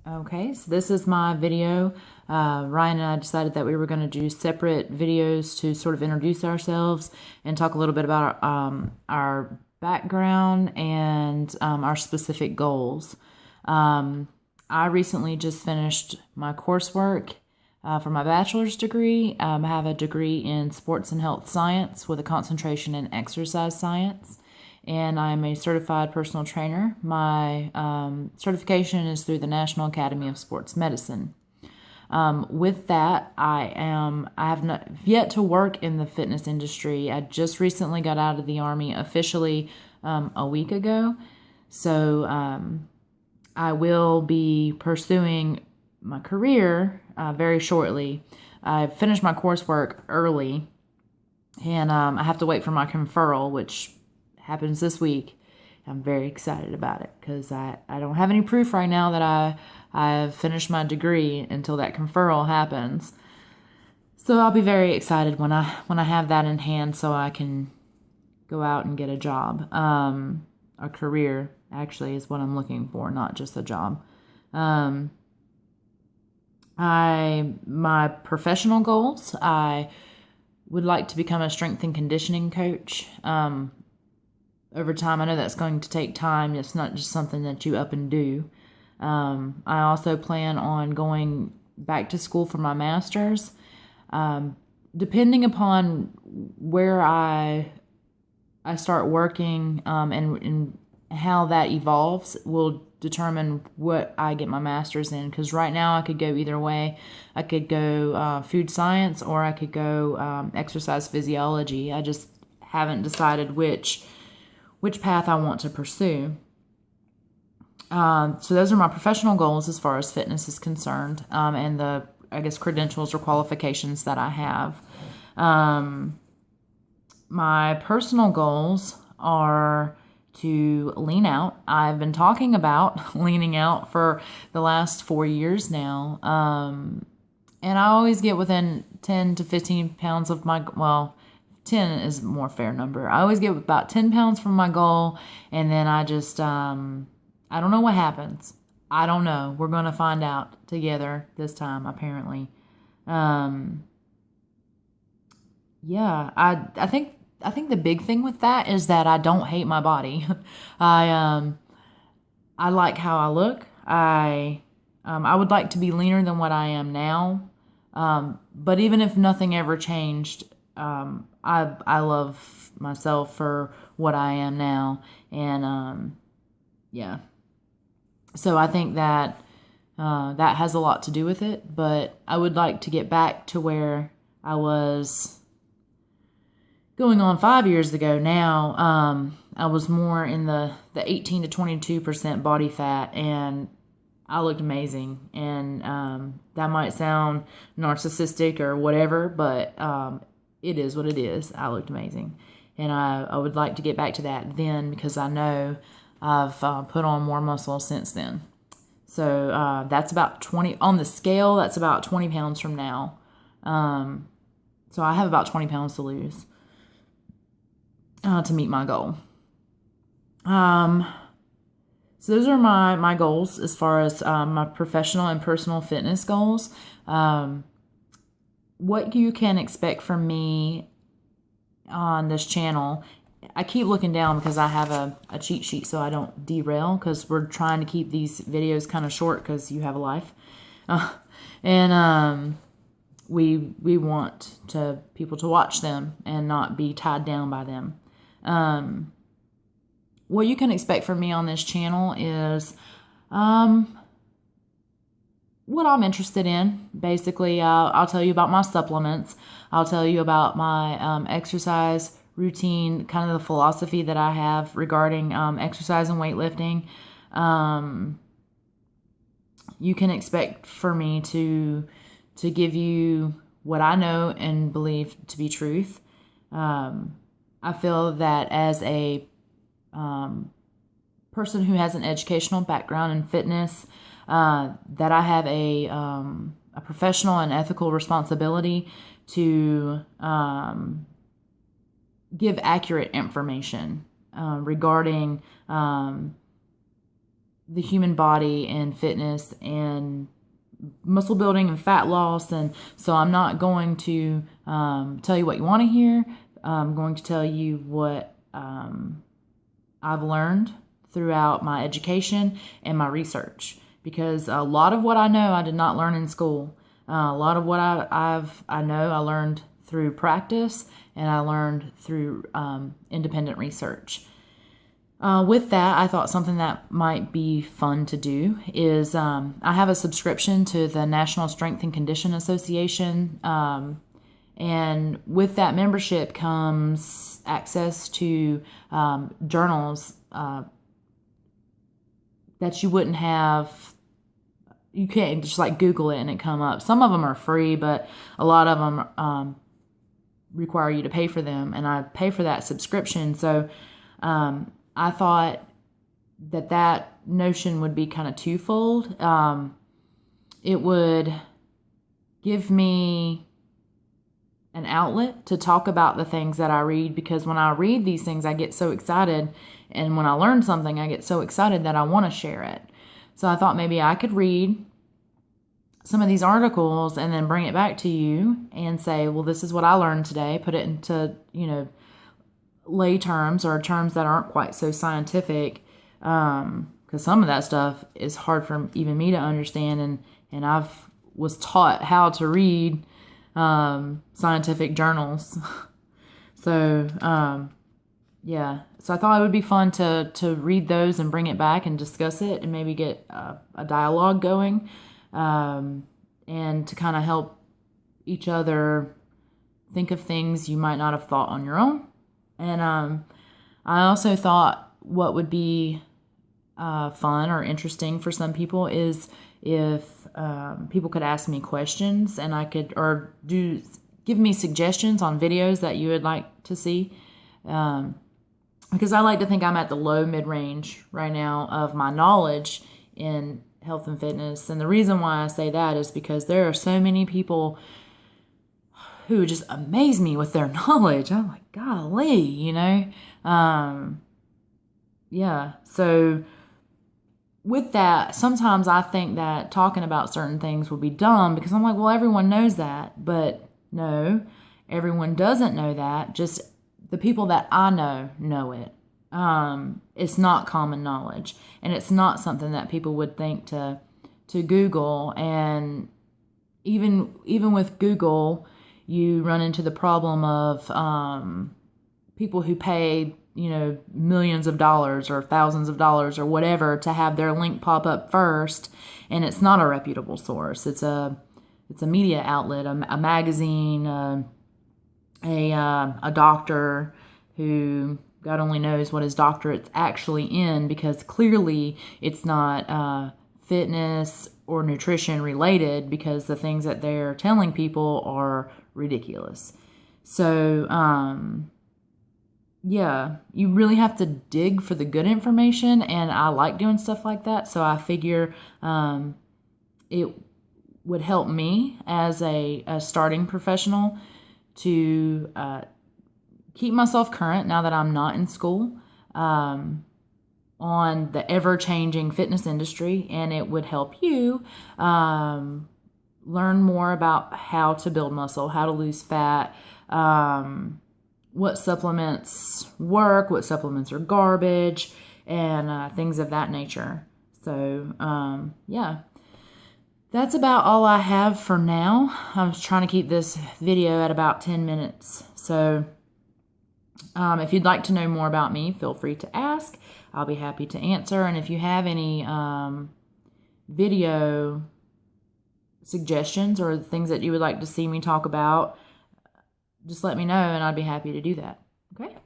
Okay, so this is my video. Ryan and I decided that we were going to do separate videos to sort of introduce ourselves and talk a little bit about our background and our specific goals. I recently just finished my coursework for my bachelor's degree. I have a degree in sports and health science with a concentration in exercise science, and I'm a certified personal trainer. My certification is through the National Academy of Sports Medicine. With that, I have not yet to work in the fitness industry. I just recently got out of the Army officially a week ago. So I will be pursuing my career very shortly. I finished my coursework early, and I have to wait for my conferral, which happens this week. I'm very excited about it because I don't have any proof right now that I've finished my degree until that conferral happens. So I'll be very excited when I have that in hand, so I can go out and get a job. A career actually is what I'm looking for, not just a job. My professional goals, I would like to become a strength and conditioning coach. Over time, I know that's going to take time. It's not just something that you up and do. I also plan on going back to school for my master's. Depending upon where I start working and how that evolves will determine what I get my master's in. Because right now I could go either way. I could go food science, or I could go exercise physiology. I just haven't decided which path I want to pursue. So those are my professional goals as far as fitness is concerned, and the, I guess, credentials or qualifications that I have. My personal goals are to lean out. I've been talking about leaning out for the last 4 years now. And I always get within 10 to 15 pounds of my, well, 10 is a more fair number. I always get about 10 pounds from my goal, and then I just, I don't know what happens. I don't know. We're going to find out together this time, apparently. Yeah, I think the big thing with that is that I don't hate my body. I I like how I look. I would like to be leaner than what I am now. But even if nothing ever changed, I love myself for what I am now, and yeah. So I think that that has a lot to do with it. But I would like to get back to where I was going on 5 years ago now. I was more in the 18 to 22% body fat, and I looked amazing. And that might sound narcissistic or whatever, but it is what it is. I looked amazing. And I would like to get back to that then, because I know I've put on more muscle since then. So that's about 20, on the scale, that's about 20 pounds from now. So I have about 20 pounds to lose to meet my goal. So those are my goals as far as my professional and personal fitness goals. What you can expect from me on this channel, I keep looking down because I have a cheat sheet so I don't derail, because we're trying to keep these videos kind of short because you have a life. And we want people to watch them and not be tied down by them. What you can expect from me on this channel is what I'm interested in. Basically, I'll tell you about my supplements. I'll tell you about my exercise routine, kind of the philosophy that I have regarding exercise and weightlifting. You can expect for me to give you what I know and believe to be truth. I feel that as a person who has an educational background in fitness, that I have a professional and ethical responsibility to give accurate information regarding the human body and fitness and muscle building and fat loss. And so I'm not going to tell you what you want to hear. I'm going to tell you what I've learned throughout my education and my research, because a lot of what I know I did not learn in school. A lot of what I know I learned through practice, and I learned through independent research. With that, I thought something that might be fun to do is I have a subscription to the National Strength and Condition Association, and with that membership comes access to journals that you wouldn't have. You can't just like Google it and it come up. Some of them are free, but a lot of them require you to pay for them, and I pay for that subscription. So I thought that notion would be kind of twofold. It would give me an outlet to talk about the things that I read, because when I read these things, I get so excited. And when I learn something, I get so excited that I want to share it. So I thought maybe I could read some of these articles and then bring it back to you and say, well, this is what I learned today. Put it into, lay terms or terms that aren't quite so scientific, because some of that stuff is hard for even me to understand, and I've was taught how to read scientific journals. So so I thought it would be fun to read those and bring it back and discuss it and maybe get a dialogue going, and to kind of help each other think of things you might not have thought on your own. And I also thought what would be fun or interesting for some people is if people could ask me questions, and I could, or give me suggestions on videos that you would like to see. Because I like to think I'm at the low mid-range right now of my knowledge in health and fitness. And the reason why I say that is because there are so many people who just amaze me with their knowledge. I'm like, golly, So with that, sometimes I think that talking about certain things will be dumb, because I'm like, well, everyone knows that. But no, everyone doesn't know that. Just the people that I know it. It's not common knowledge, and it's not something that people would think to Google. And even with Google, you run into the problem of people who pay millions of dollars or thousands of dollars or whatever to have their link pop up first, and it's not a reputable source. It's a media outlet, a magazine, a doctor who God only knows what his doctorate's actually in, because clearly it's not fitness or nutrition related, because the things that they're telling people are ridiculous. So you really have to dig for the good information, and I like doing stuff like that. So I figure it would help me as a starting professional to keep myself current now that I'm not in school on the ever-changing fitness industry, and it would help you learn more about how to build muscle, how to lose fat, what supplements work, what supplements are garbage, and things of that nature. So, that's about all I have for now. I was trying to keep this video at about 10 minutes. So, if you'd like to know more about me, feel free to ask. I'll be happy to answer. And if you have any video suggestions or things that you would like to see me talk about, just let me know, and I'd be happy to do that. Okay?